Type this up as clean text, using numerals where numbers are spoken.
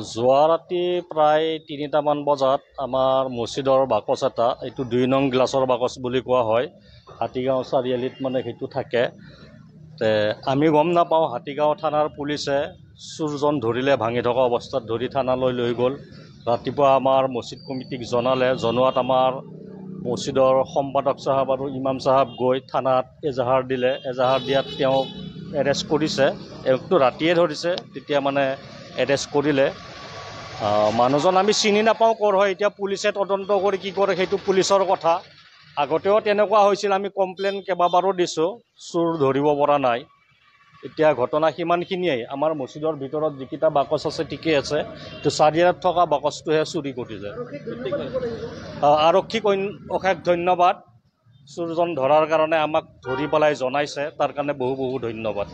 যোৱা ৰাতি প্ৰায় ৩টামান বজাত আমাৰ মছজিদৰ বাকচ এটা, এইটো ২ নং গ্লাছৰ বাকচ বুলি কোৱা হয়, হাতীগাঁও চাৰিআলিত মানে সেইটো থাকে। আমি গম নাপাওঁ, হাতীগাঁও থানাৰ পুলিচে চোৰজন ধৰিলে, ভাঙি থকা অৱস্থাত ধৰি থানালৈ লৈ গ'ল। ৰাতিপুৱা আমাৰ মছজিদ কমিটিক জনোৱাত আমাৰ মছজিদৰ সম্পাদক চাহাব আৰু ইমাম চাহাব গৈ থানাত এজাহাৰ দিলে। এজাহাৰ দিয়াত তেওঁক এৰেষ্ট কৰিছে, তেওঁকতো ৰাতিয়ে ধৰিছে, তেতিয়া মানে এৰেষ্ট কৰিলে। মানুহজন আমি চিনি নাপাওঁ ক'ৰ হয়, এতিয়া পুলিচে তদন্ত কৰি কি কৰে সেইটো পুলিচৰ কথা। আগতেও তেনেকুৱা হৈছিল, আমি কমপ্লেইন কেইবাবাৰো দিছোঁ, চোৰ ধৰিব পৰা নাই। এতিয়া ঘটনা সিমানখিনিয়েই। আমাৰ মছজিদৰ ভিতৰত যিকেইটা বাকচ আছে ঠিকেই আছে, তো চাৰিআলিত থকা বাকচটোহে চুৰি কৰিছে। আৰক্ষীক অশেষ ধন্যবাদ, চোৰজন ধৰাৰ কাৰণে আমাক ধৰি পেলাই জনাইছে, তাৰ কাৰণে বহু বহু ধন্যবাদ।